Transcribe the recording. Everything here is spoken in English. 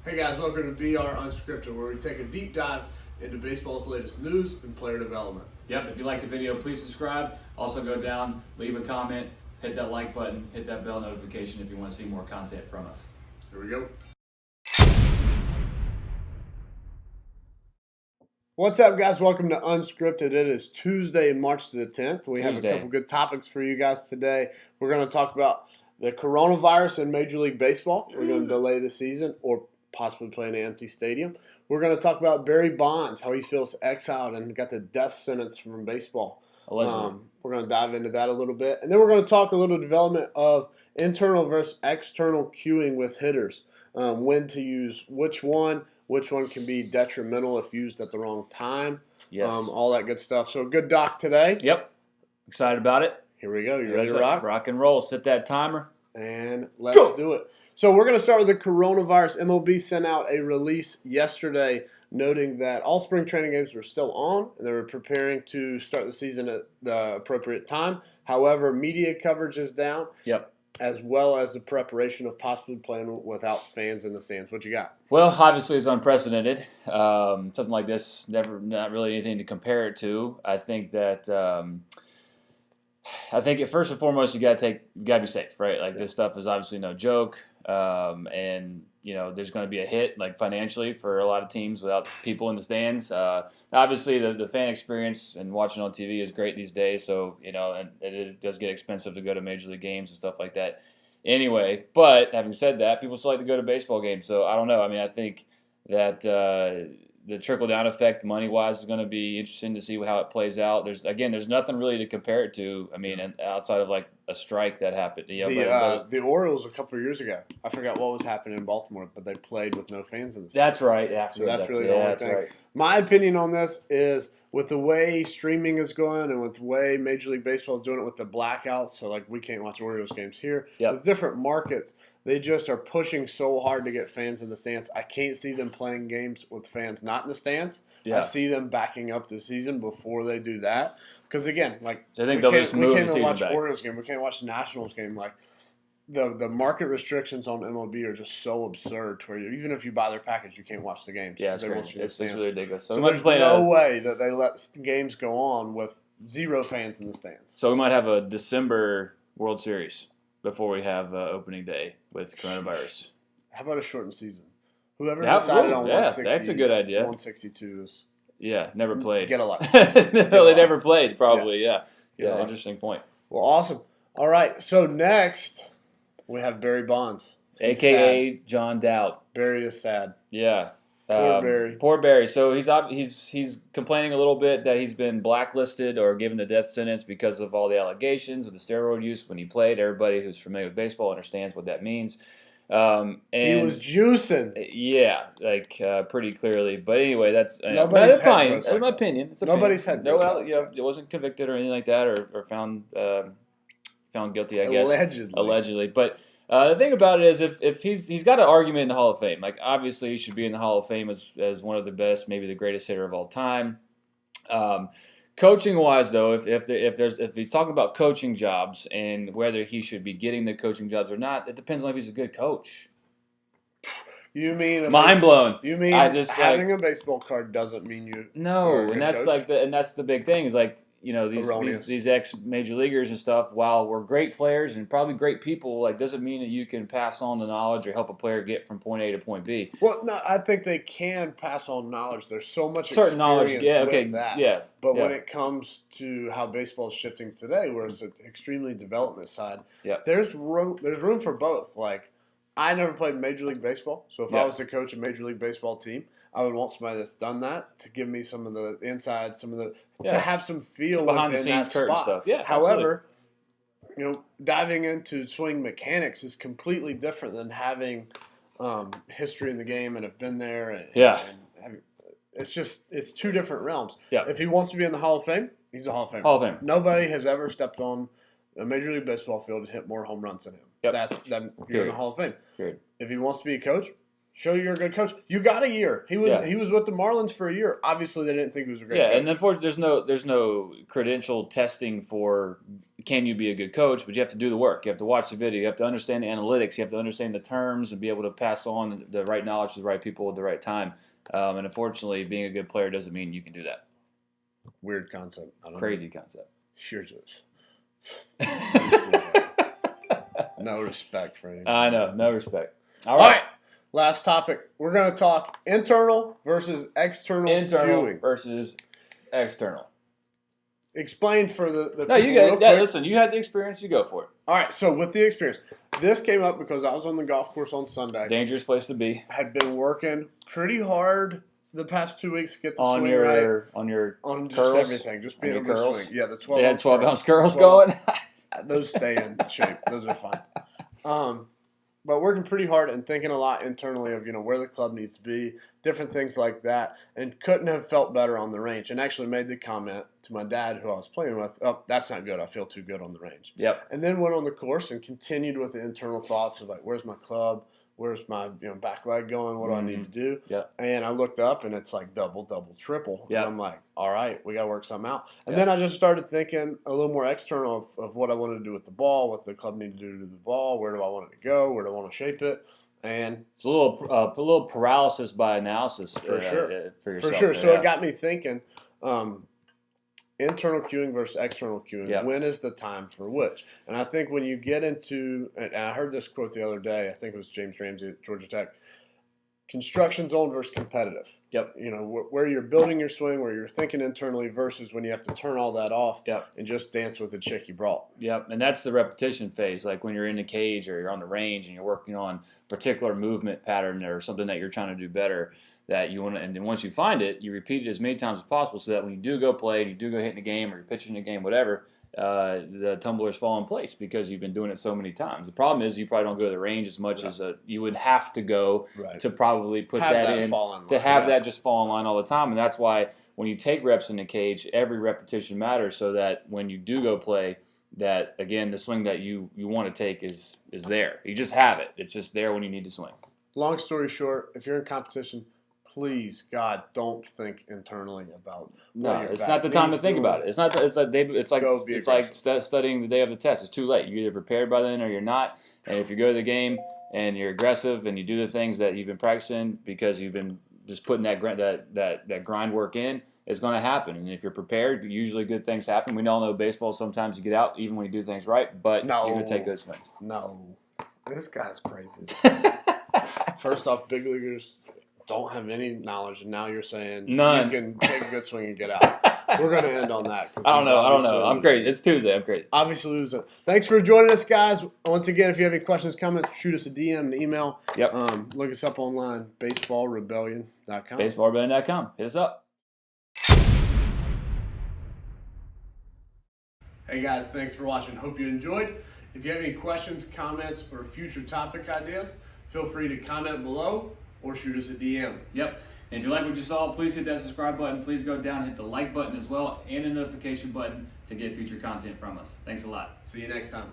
Hey guys, welcome to BR Unscripted, where we take a deep dive into baseball's latest news and player development. Yep, if you like the video, please subscribe. Also go down, leave a comment, hit that like button, hit that bell notification if you want to see more content from us. Here we go. What's up, guys? Welcome to Unscripted. It is Tuesday, March the 10th. We have a couple good topics for you guys today. We're going to talk about the coronavirus in Major League Baseball. We're going to delay the season or possibly play in an empty stadium. We're going to talk about Barry Bonds, how he feels exiled and got the death sentence from baseball. Allegedly. We're going to dive into that a little bit. And then we're going to talk a little development of internal versus external cueing with hitters. When to use which one can be detrimental if used at the wrong time. Yes. All that good stuff. So a good doc today. Yep. Excited about it. Here we go. You ready to rock? Rock and roll. Set that timer. And let's do it. So we're going to start with the coronavirus. MLB sent out a release yesterday noting that all spring training games were still on and they were preparing to start the season at the appropriate time. However, media coverage is down. Yep. As well as the preparation of possibly playing without fans in the stands. What you got? Well, obviously it's unprecedented. Something like this, not really anything to compare it to. I think that first and foremost you gotta be safe, right? Like this stuff is obviously no joke, and there's going to be a hit like financially for a lot of teams without people in the stands. Obviously the fan experience and watching on TV is great these days, so and it does get expensive to go to major league games and stuff like that. Anyway, but having said that, people still like to go to baseball games, so I don't know. I mean, I think that the trickle-down effect money-wise is going to be interesting to see how it plays out. There's nothing really to compare it to. I mean, outside of like a strike that happened. The Orioles a couple of years ago, I forgot what was happening in Baltimore, but they played with no fans in the stands. That's right. So that's really the only thing. Right. My opinion on this is with the way streaming is going and with the way Major League Baseball is doing it with the blackouts, so like we can't watch Orioles games here. Yep. With different markets, they just are pushing so hard to get fans in the stands. I can't see them playing games with fans not in the stands. Yeah. I see them backing up the season before they do that. Because again, like I think they'll just move the season watch back. Orioles game. We can't watch Nationals game. Like the market restrictions on MLB are just so absurd. To where even if you buy their package, you can't watch the games. Yeah, it's really ridiculous. So there's no way that they let games go on with zero fans in the stands. So we might have a December World Series before we have opening day with coronavirus. How about a shortened season? Whoever decided on 160, that's a good idea. 162 is never played. Get a lot. No, they never played. Probably, yeah. Interesting point. Well, awesome. All right, so next we have Barry Bonds, a.k.a. John Doubt. Barry is sad. Yeah. Poor Barry. Poor Barry. So he's complaining a little bit that he's been blacklisted or given the death sentence because of all the allegations of the steroid use when he played. Everybody who's familiar with baseball understands what that means. And he was juicing. Yeah, like pretty clearly. But anyway, that's nobody's that's my opinion. It's nobody's head. It wasn't convicted or anything like that, or found guilty. I guess allegedly. But the thing about it is, if he's got an argument in the Hall of Fame, like obviously he should be in the Hall of Fame as one of the best, maybe the greatest hitter of all time. Coaching wise, though, if he's talking about coaching jobs and whether he should be getting the coaching jobs or not, it depends on if he's a good coach. You mean mind blown? You mean having a baseball card doesn't mean you? No, and that's coach? That's the big thing is like. These ex major leaguers and stuff, while we're great players and probably great people, like doesn't mean that you can pass on the knowledge or help a player get from point A to point B. Well, no, I think they can pass on knowledge. There's so much certain knowledge, with that. Yeah. But when it comes to how baseball is shifting today, where it's an extremely development side, there's room for both. Like I never played Major League Baseball, so if I was to coach a Major League Baseball team, I would want somebody that's done that to give me some of the inside, to have some feel behind the scenes spot. Stuff. Yeah. However, diving into swing mechanics is completely different than having history in the game and have been there. And it's two different realms. Yeah. If he wants to be in the Hall of Fame, he's a Hall of Famer. Hall of Fame. Nobody has ever stepped on a Major League Baseball field and hit more home runs than him. Yep. You're in the Hall of Fame. Period. If he wants to be a coach, Show you're a good coach. You got a year. He was with the Marlins for a year. Obviously, they didn't think he was a great coach. And unfortunately, there's no credential testing for can you be a good coach, but you have to do the work. You have to watch the video. You have to understand the analytics. You have to understand the terms and be able to pass on the right knowledge to the right people at the right time. And unfortunately, being a good player doesn't mean you can do that. Weird concept. Crazy concept. Sure is. No respect for anything. I know. No respect. All right. Last topic. We're going to talk internal versus external viewing. Versus external. Explain for the No, you got it. Yeah, listen, you had the experience. You go for it. All right, so with the experience, this came up because I was on the golf course on Sunday. Dangerous place to be. Had been working pretty hard the past 2 weeks to get the swing right. On just curls? everything. Just being able to swing. Yeah, the 12-ounce curls going. Those stay in shape. Those are fine. But working pretty hard and thinking a lot internally of, where the club needs to be, different things like that, and couldn't have felt better on the range. And actually made the comment to my dad, who I was playing with, oh, that's not good. I feel too good on the range. Yep. And then went on the course and continued with the internal thoughts of, like, where's my club? Where's my back leg going? What do I need to do? Yep. And I looked up, and it's like double, triple. Yep. And I'm like, all right, we got to work something out. And then I just started thinking a little more external of what I wanted to do with the ball, what the club needed to do to the ball, where do I want it to go, where do I want to shape it. And it's a little paralysis by analysis for sure. For yourself. For sure. So it got me thinking, internal cueing versus external cueing. Yep. When is the time for which? And I think when you get into, and I heard this quote the other day, I think it was James Ramsey at Georgia Tech, construction zone versus competitive. Yep. Where you're building your swing, where you're thinking internally versus when you have to turn all that off and just dance with the chick you brought. Yep. And that's the repetition phase. Like when you're in the cage or you're on the range and you're working on a particular movement pattern or something that you're trying to do better that you want to, and then once you find it, you repeat it as many times as possible so that when you do go play and you do go hit in a game or you're pitching in a game, whatever, the tumblers fall in place because you've been doing it so many times. The problem is you probably don't go to the range as much as you would have to go to probably put that in to have that just fall in line all the time. And that's why when you take reps in the cage, every repetition matters so that when you do go play, that, again, the swing that you want to take is there. You just have it. It's just there when you need to swing. Long story short, if you're in competition, please, God, don't think internally about. No, it's not the time to think about it. It's not. It's like studying the day of the test. It's too late. You're either prepared by then or you're not. And if you go to the game and you're aggressive and you do the things that you've been practicing because you've been just putting that grind work in, it's going to happen. And if you're prepared, usually good things happen. We all know baseball. Sometimes you get out even when you do things right, but you're going to take good swings. No, this guy's crazy. First off, big leaguers don't have any knowledge, and now you're saying none. You can take a good swing and get out. We're going to end on that. I don't know. I'm crazy. It's Tuesday. I'm crazy. Obviously losing. Thanks for joining us, guys. Once again, if you have any questions, comments, shoot us a DM, an email. Yep. Look us up online, baseballrebellion.com. Baseballrebellion.com. Hit us up. Hey, guys. Thanks for watching. Hope you enjoyed. If you have any questions, comments, or future topic ideas, feel free to comment below or shoot us a DM. Yep. And if you like what you saw, please hit that subscribe button. Please go down and hit the like button as well and the notification button to get future content from us. Thanks a lot. See you next time.